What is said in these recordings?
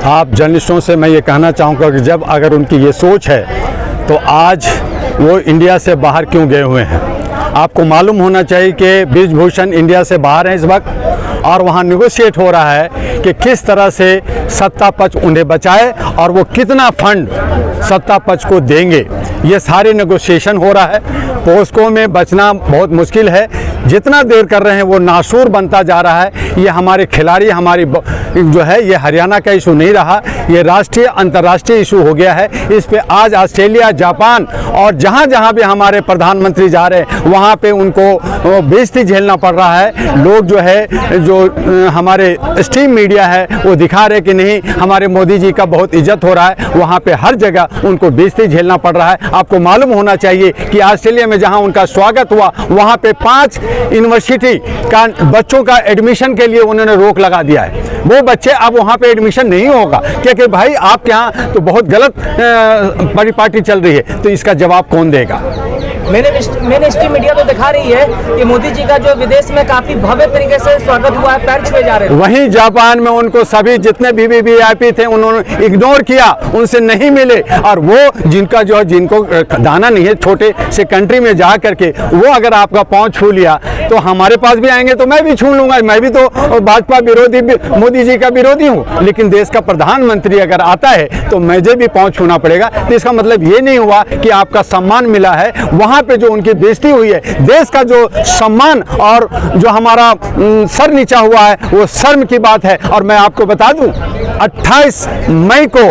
आप जर्नलिस्टों से मैं ये कहना चाहूँगा कि जब अगर उनकी ये सोच है तो आज वो इंडिया से बाहर क्यों गए हुए हैं। आपको मालूम होना चाहिए कि ब्रिजभूषण इंडिया से बाहर हैं इस वक्त और वहाँ नेगोशिएट हो रहा है कि किस तरह से सत्ता पक्ष उन्हें बचाए और वो कितना फंड सत्ता पक्ष को देंगे। ये सारे नेगोशिएशन हो रहा है। पोस्को में बचना बहुत मुश्किल है। जितना देर कर रहे हैं वो नासूर बनता जा रहा है। ये हमारे खिलाड़ी हमारी जो है ये हरियाणा का इशू नहीं रहा, ये राष्ट्रीय अंतर्राष्ट्रीय इशू हो गया है। इस पे आज ऑस्ट्रेलिया, जापान और जहाँ जहाँ भी हमारे प्रधानमंत्री जा रहे हैं वहाँ पे उनको बेइज्जती झेलना पड़ रहा है। लोग जो है जो हमारे स्ट्रीम मीडिया है वो दिखा रहे कि नहीं हमारे मोदी जी का बहुत इज्जत हो रहा है, वहाँ पे हर जगह उनको बेइज्जती झेलना पड़ रहा है। आपको मालूम होना चाहिए कि ऑस्ट्रेलिया में जहाँ उनका स्वागत हुआ वहाँ पे 5 यूनिवर्सिटी का बच्चों का एडमिशन के लिए उन्होंने रोक लगा दिया है। वो बच्चे अब वहाँ पे एडमिशन नहीं होगा क्योंकि भाई आपके यहाँ तो बहुत गलत परिपाटी चल रही है। तो इसका जवाब कौन देगा। मैंने स्ट्रीम मीडिया तो दिखा रही है कि मोदी जी का जो विदेश में काफी भव्य तरीके से स्वागत हुआ है, पैर छुए जा रहे हैं। वहीं जापान में उनको सभी जितने भी वीवीआईपी थे उन्होंने इग्नोर किया, उनसे नहीं मिले। और वो जिनका जो जिनको दाना नहीं है छोटे से कंट्री में जा करके वो अगर आपका पाँव छू लिया तो हमारे पास भी आएंगे तो मैं भी छू लूंगा। मैं भी तो भाजपा विरोधी मोदी जी का विरोधी हूँ, लेकिन देश का प्रधानमंत्री अगर आता है तो मुझे भी पाँव छूना पड़ेगा। तो इसका मतलब ये नहीं हुआ कि आपका सम्मान मिला है। वहाँ पे जो उनकी बेइज्जती हुई है, देश का जो सम्मान और जो हमारा सर नीचा हुआ है वो शर्म की बात है। और मैं आपको बता दूं 28 मई को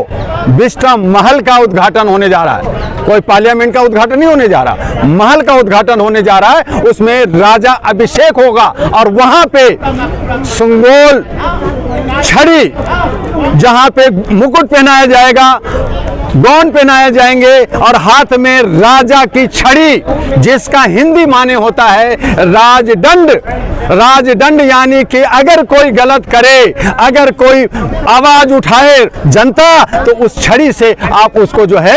विस्टाडोम महल का उद्घाटन होने जा रहा है। कोई पार्लियामेंट का उद्घाटन नहीं होने जा रहा, महल का उद्घाटन होने जा रहा है। उसमें राजा अभिषेक होगा और वहां पे संगोल छड़ी जहां पे मुकुट पहनाया जाएगा, गौन पहनाए जाएंगे और हाथ में राजा की छड़ी जिसका हिंदी माने होता है राजदंड। राजदंड यानी कि अगर कोई गलत करे, अगर कोई आवाज उठाए जनता तो उस छड़ी से आप उसको जो है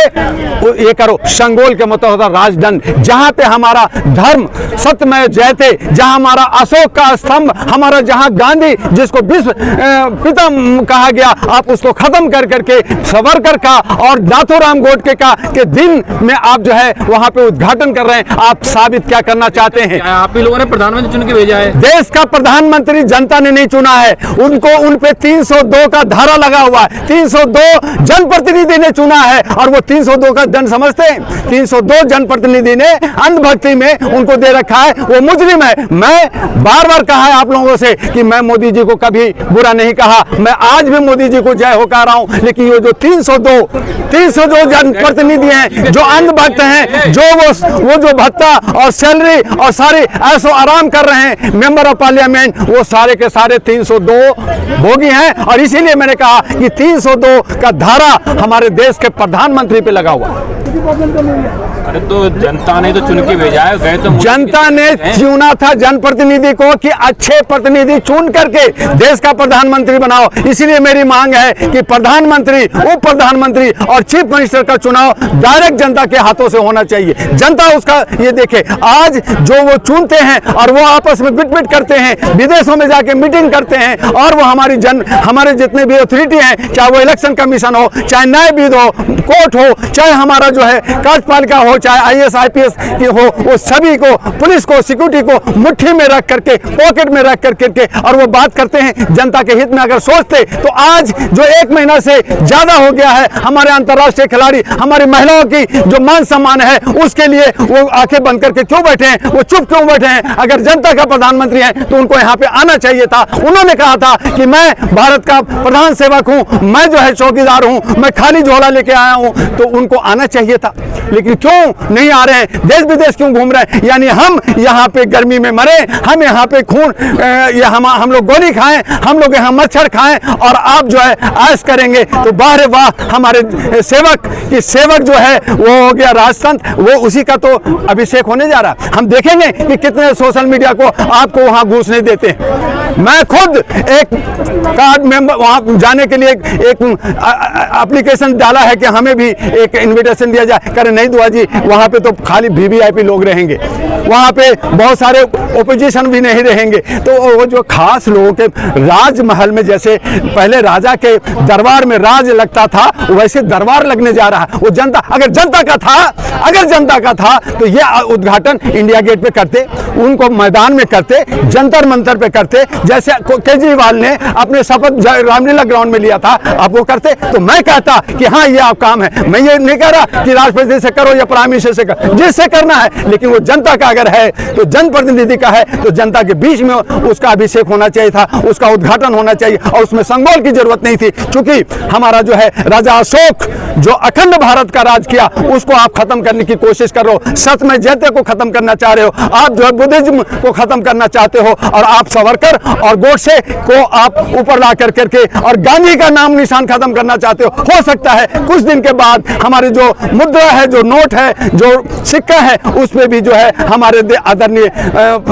ये करो। संगोल के मतलब होता राजदंड। जहां पे हमारा धर्म सत्यमेव जयते, जहां हमारा अशोक का स्तंभ, हमारा जहां गांधी जिसको विश्व पिता कहा गया, आप उसको खत्म कर करके सावरकर का और नाथूराम गोडसे का के दिन में आप जो है वहां पे उद्घाटन कर रहे हैं। आप साबित क्या करना चाहते हैं। आप ही लोगों ने प्रधानमंत्री चुन के भेजा है। देश का प्रधानमंत्री जनता ने नहीं चुना है, उनको उन पे 302 का धारा लगा हुआ है। 302 जनप्रतिनिधि ने चुना है और वो 302 का दंड समझते हैं। 302 जनप्रतिनिधि ने अंधभक्ति में उनको दे रखा है, वो मुजरिम है। मैं बार बार कहा है आप लोगों से कि मैं मोदी जी को कभी बुरा नहीं कहा, मैं आज भी मोदी जी को जय हो कह रहा हूं। लेकिन ये जो 302 जनप्रतिनिधि हैं जो अंधभक्त हैं, जो वो जो भत्ता और सैलरी और सारे ऐसो आराम कर रहे हैं मेंबर ऑफ पार्लियामेंट, वो सारे के सारे 302 भोगी हैं। और इसीलिए मैंने कहा कि 302 का धारा हमारे देश के प्रधानमंत्री पे लगा हुआ। अरे तो जनता ने तो चुन के भेजा है, गए तो जनता ने चुना था जनप्रतिनिधि को कि अच्छे प्रतिनिधि चुन करके देश का प्रधानमंत्री बनाओ। इसीलिए मेरी मांग है कि प्रधानमंत्री, उप प्रधानमंत्री और चीफ मिनिस्टर का चुनाव डायरेक्ट जनता के हाथों से होना चाहिए। जनता उसका ये देखे। आज जो वो चुनते हैं और वो आपस में बिट करते हैं, विदेशों में जाके मीटिंग करते हैं और वो हमारे जितने भी अथॉरिटी हैं, चाहे वो इलेक्शन कमीशन हो, चाहे न्यायविद हो, कोर्ट हो, चाहे हमारा जो है कार्यपालिका हो, चाहे IAS IPS की हो, वो सभी को, पुलिस को, सिक्योरिटी को मुट्ठी में रख करके, पॉकेट में रख करके और वो बात करते हैं जनता के हित में। अगर सोचते तो आज जो 1 महीना से ज्यादा हो गया है हमारे अंतर्राष्ट्रीय खिलाड़ी, हमारी महिलाओं की जो मान सम्मान है उसके लिए वो आंखें बंद करके क्यों बैठे हैं, वो चुप क्यों बैठे हैं। अगर जनता का प्रधानमंत्री है तो उनको यहाँ पे आना चाहिए था। उन्होंने कहा था कि मैं भारत का प्रधान सेवक हूँ, मैं जो है चौकीदार हूँ, मैं खाली झोला लेके आया हूँ, तो उनको आना चाहिए था। लेकिन क्यों नहीं आ रहे हैं, देश विदेश क्यों घूम रहे हैं। यानी हम यहाँ पे गर्मी में मरे, हम यहाँ पे खून हम लोग गोली खाएं, हम लोग यहाँ मच्छर खाएं और आप जो है ऐश करेंगे तो बाहर वाह हमारे सेवक जो है वो हो गया राजतंत्र, वो उसी का तो अभिषेक होने जा रहा है। हम देखेंगे कि कितने सोशल मीडिया को आपको वहां घुसने देते हैं। मैं खुद एक कार्ड मेंबर वहां जाने के लिए एक एप्लीकेशन डाला है कि हमें भी एक इनविटेशन दिया जाए। करें नहीं दुआ जी, वहाँ पे तो खाली वीवीआईपी लोग रहेंगे, वहाँ पे बहुत सारे ओपोजिशन भी नहीं रहेंगे। तो वो जो खास लोगों के राजमहल में जैसे पहले राजा के दरबार में राज लगता था, वैसे दरबार लगने जा रहा है। वो जनता, अगर जनता का था तो ये उद्घाटन इंडिया गेट पे करते, उनको मैदान में करते, जंतर मंतर पे करते, जैसे केजरीवाल ने अपने शपथ रामलीला ग्राउंड में लिया था, आप वो करते। तो मैं कहता कि हाँ ये आप काम है। मैं ये नहीं कह रहा कि राष्ट्रपति से करो या प्राइम मिनिस्टर से करो, जिससे करना है, लेकिन वो जनता का अगर है तो जनप्रतिनिधि का है तो जनता के बीच में उसका अभिषेक होना चाहिए था, उसका उद्घाटन होना चाहिए। और उसमें संगोल की जरूरत नहीं थी, क्योंकि हमारा जो है राजा अशोक जो अखंड भारत का राज किया, उसको आप खत्म करने की कोशिश कर रहे हो। सत में जयते को खत्म करना चाह रहे हो, आप जो है बुद्धिज्म को खत्म करना चाहते हो, और आप सावरकर और गोडसे को आप ऊपर ला करके और गांधी का नाम निशान खत्म करना चाहते हो सकता है कुछ दिन के बाद हमारे जो मुद्रा है, जो नोट है, जो सिक्का है, उस पे भी जो है हमारे आदरणीय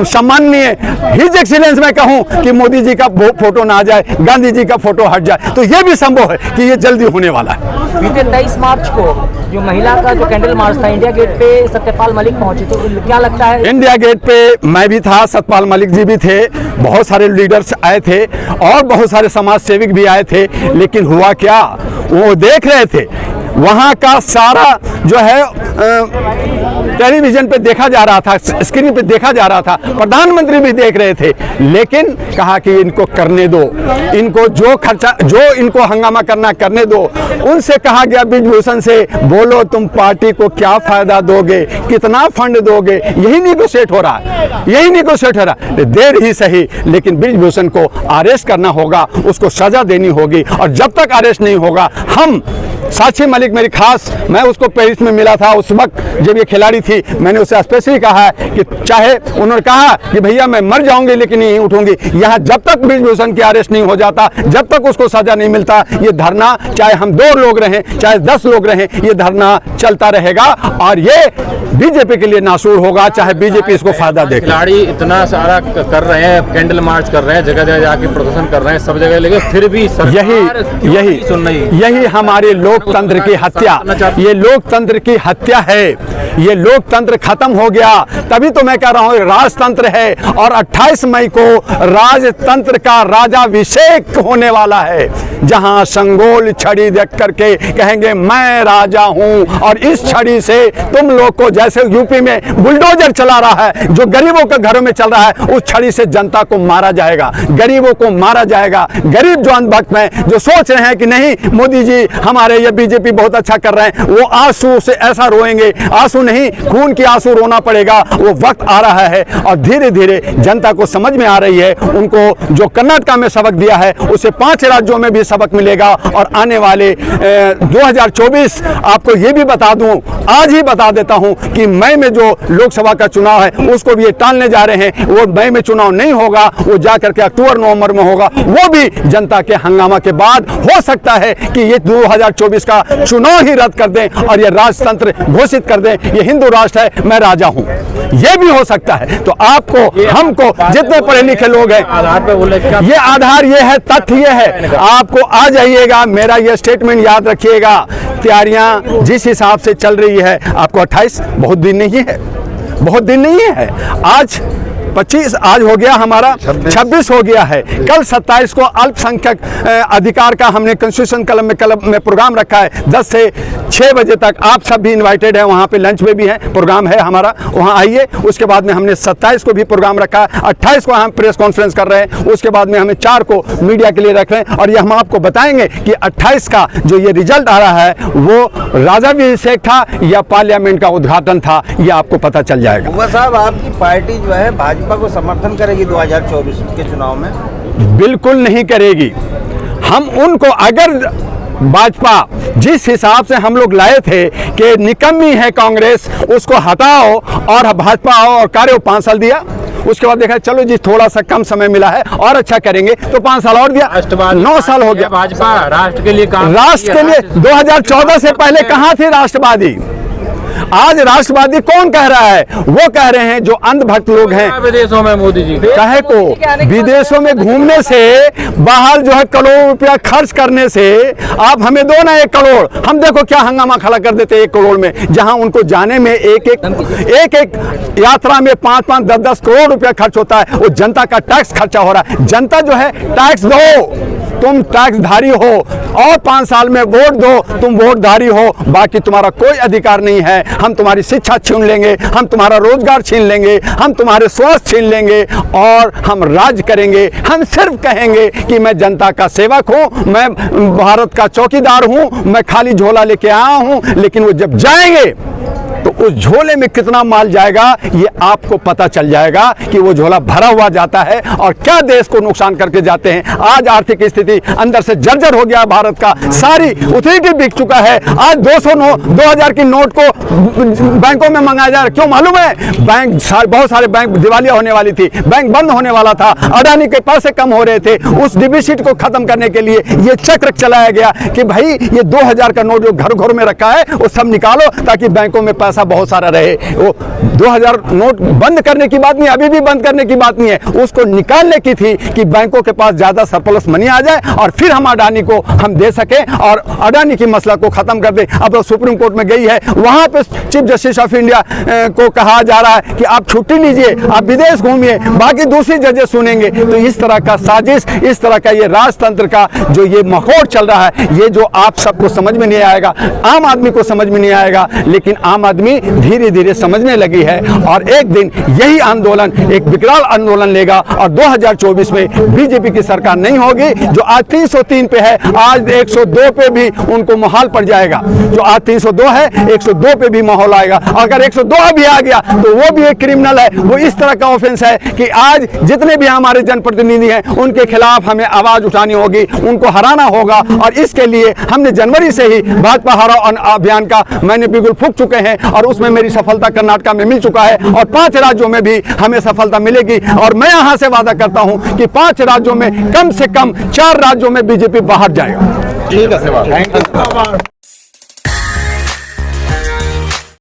सम्माननीय हिज एक्सीलेंस में कहूं कि मोदी जी का फोटो ना आ जाए, गांधी जी का फोटो हट जाए। तो ये भी संभव है कि ये जल्दी होने वाला है। बीते 23 मार्च को जो महिला का जो कैंडल मार्च था, इंडिया गेट पे सत्यपाल मलिक पहुंचे, तो क्या लगता है? इंडिया गेट पे मैं भी था, सत्यपाल मलिक जी भी थे, बहुत सारे लीडर्स आए थे और बहुत सारे समाज सेवक भी आए थे। लेकिन हुआ क्या, वो देख रहे थे, वहाँ का सारा जो है टेलीविजन पे देखा जा रहा था, स्क्रीन पे देखा जा रहा था, प्रधानमंत्री भी देख रहे थे। लेकिन कहा कि इनको करने दो, इनको जो खर्चा, जो इनको हंगामा करना करने दो। उनसे कहा गया ब्रिजभूषण से, बोलो तुम पार्टी को क्या फायदा दोगे, कितना फंड दोगे, यही नेगोशिएट हो रहा है, यही नेगोशिएट हो रहा है। देर ही सही, लेकिन ब्रिजभूषण को अरेस्ट करना होगा, उसको सजा देनी होगी। और जब तक अरेस्ट नहीं होगा, हम साक्षी मलिक मेरी खास, मैं उसको पेरिस में मिला था उस वक्त जब ये खिलाड़ी थी, मैंने उससे स्पेशली कहा है कि चाहे उन्होंने कहा कि भैया मैं मर जाऊंगी लेकिन नहीं उठूंगी, यहाँ जब तक ब्रिजभूषण की अरेस्ट नहीं हो जाता, जब तक उसको सजा नहीं मिलता, ये धरना, चाहे हम 2 लोग रहें, चाहे 10 लोग रहें, ये धरना चलता रहेगा। और ये बीजेपी के लिए नासूर होगा, चाहे बीजेपी इसको फायदा दे। खिलाड़ी इतना सारा कर रहे हैं, कैंडल मार्च कर रहे हैं, जगह जगह जाके प्रदर्शन कर रहे हैं, सब जगह, लेकिन फिर भी यही हमारे लोकतंत्र की हत्या, ये लोकतंत्र की हत्या है। ये लोकतंत्र खत्म हो गया, तभी तो मैं कह रहा हूं राजतंत्र है। और 28 मई को राजतंत्र का राजाभिषेक होने वाला है, जहां संगोल छड़ी देख करके कहेंगे मैं राजा हूं। और इस छड़ी से तुम लोग को, जैसे यूपी में बुलडोजर चला रहा है, जो गरीबों के घरों में चल रहा है, उस छड़ी से जनता को मारा जाएगा, गरीबों को मारा जाएगा। गरीब जो अंधभक्त हैं, जो सोच रहे हैं कि नहीं मोदी जी हमारे, ये बीजेपी बहुत अच्छा कर रहे हैं, वो आंसू से ऐसा रोएंगे, आंसू नहीं खून की आंसू रोना पड़ेगा। वो वक्त आ रहा है और धीरे धीरे जनता को समझ में आ रही है। उनको जो कर्नाटक में सबक दिया है, उसे 5 राज्यों में भी सबक मिलेगा। और आने वाले 2024, आपको ये भी बता दूं, आज ही बता देता हूं कि मई में जो लोकसभा का चुनाव है उसको भी ये टालने जा रहे हैं। वो मई में चुनाव नहीं होगा, वो जाकर के अक्टूबर नवंबर में होगा, वो भी जनता के हंगामा के बाद। हो सकता है कि ये 2024 का चुनाव ही रद्द कर दें और ये राजतंत्र घोषित कर दें, ये हिंदू राष्ट्र है, मैं राजा हूं, ये भी हो सकता है। तो आपको, हमको, जितने पढ़े लिखे लोग हैं, ये आधार ये है, तथ्य ये है, आपको आ जाइएगा, मेरा ये स्टेटमेंट याद रखिएगा। तैयारियां जिस हिसाब से चल रही है, आपको 28 बहुत दिन नहीं है, बहुत दिन नहीं है। आज 25 आज हो गया, हमारा 26 हो गया है। कल 27 को अल्पसंख्यक अधिकार का हमने कॉन्स्टिट्यूशन क्लब में प्रोग्राम रखा है, 10 से 6 बजे तक। आप सब भी इनवाइटेड हैं, वहाँ पे लंच में भी है, प्रोग्राम है हमारा, वहाँ आइए। उसके बाद में हमने 27 को भी प्रोग्राम रखा है, 28 को हम प्रेस कॉन्फ्रेंस कर रहे हैं, उसके बाद में हमें 4 को मीडिया के लिए रख रहे हैं। और ये हम आपको बताएंगे कि 28 का जो ये रिजल्ट आ रहा है, वो राजाभिषेक था या पार्लियामेंट का उद्घाटन था, ये आपको पता चल जाएगा। हुआ साहब, आपकी पार्टी जो है भाजपा को समर्थन करेगी 2024 के चुनाव में? बिल्कुल नहीं करेगी। हम उनको, अगर भाजपा जिस हिसाब से हम लोग लाए थे कि निकम्मी है कांग्रेस, उसको हटाओ और भाजपा आओ और कार्य 5 साल दिया, उसके बाद देखा चलो जी थोड़ा सा कम समय मिला है और अच्छा करेंगे, तो 5 साल और दिया, 9 साल हो गया। भाजपा राष्ट्र के लिए काम, राष्ट्र के लिए 2014 से पहले कहाँ थे राष्ट्रवादी? आज राष्ट्रवादी कौन कह रहा है? वो कह रहे हैं जो अंधभक्त लोग हैं। विदेशों में मोदी जी कहे को विदेशों में घूमने से, बाहर जो है करोड़ रुपया खर्च करने से, आप हमें दो ना 1 करोड़, हम देखो क्या हंगामा खड़ा कर देते 1 करोड़ में, जहां उनको जाने में एक यात्रा में 5-5, 10-10 करोड़ रुपया खर्च होता है। वो जनता का टैक्स खर्चा हो रहा है। जनता जो है टैक्स दो, तुम टैक्सधारी हो, और 5 साल में वोट दो, तुम वोटधारी हो, बाकी तुम्हारा कोई अधिकार नहीं है। हम तुम्हारी शिक्षा छीन लेंगे, हम तुम्हारा रोजगार छीन लेंगे, हम तुम्हारे स्वास्थ्य छीन लेंगे और हम राज करेंगे। हम सिर्फ कहेंगे कि मैं जनता का सेवक हूं, मैं भारत का चौकीदार हूं, मैं खाली झोला लेके आया हूं। लेकिन वो जब जाएंगे तो उस झोले में कितना माल जाएगा ये आपको पता चल जाएगा कि वो झोला भरा हुआ जाता है और क्या देश को नुकसान करके जाते हैं। आज आर्थिक स्थिति अंदर से जर्जर हो गया भारत का, सारी उथली बिक चुका है। आज 2000 की नोट को बैंकों में मंगाया जा रहा है। क्यों मालूम है? बहुत सारे बैंक दिवालिया होने वाली थी, बैंक बंद होने वाला था, अडानी के पैसे कम हो रहे थे। उस डिफिसिट को खत्म करने के लिए ये चक्र चलाया गया कि भाई ये 2000 का नोट जो घर घर में रखा है वो सब निकालो ताकि बैंकों में पैसा बहुत सारा रहे। वो 2000 नोट बंद करने की बात नहीं, अभी भी बंद करने की बात नहीं है, उसको निकालने की थी कि बैंकों के पास ज्यादा सरप्लस मनी आ जाए और फिर हम अडानी को हम दे सके और अडानी की मसला को खत्म कर दे। अब वो सुप्रीम कोर्ट में गई है, वहां पे चीफ जस्टिस ऑफ इंडिया को कहा जा रहा है कि आप छुट्टी लीजिए, आप विदेश घूमिए, बाकी दूसरी जजेस सुनेंगे। तो इस तरह का साजिश, इस तरह का ये राजतंत्र का जो ये माहौल चल रहा है, ये जो आप सबको समझ में नहीं आएगा, आम आदमी को समझ में नहीं आएगा, लेकिन आम आदमी धीरे धीरे समझने लगी है और एक दिन यही आंदोलन एक विकराल आंदोलन लेगा और 2024 में बीजेपी की सरकार नहीं होगी। जो आज 303 पे है, आज 102 पे भी उनको माहौल पड़ जाएगा। जो आज 302 है, 102 पे भी माहौल आएगा। अगर 102 भी आ गया तो वो भी एक क्रिमिनल है। वो इस तरह का ऑफेंस है कि आज जितने भी हमारे जनप्रतिनिधि हैं उनके खिलाफ हमें आवाज उठानी होगी, उनको हराना होगा। और इसके लिए हमने जनवरी से ही भाजपा हराओ अभियान का मैंने बिल्कुल फूंक चुके हैं और उसमें मेरी सफलता कर्नाटक में मिल चुका है और 5 राज्यों में भी हमें सफलता मिलेगी। और मैं यहां से वादा करता हूं कि 5 राज्यों में कम से कम 4 राज्यों में बीजेपी बाहर जाएगा। ठीक है, थैंक यू।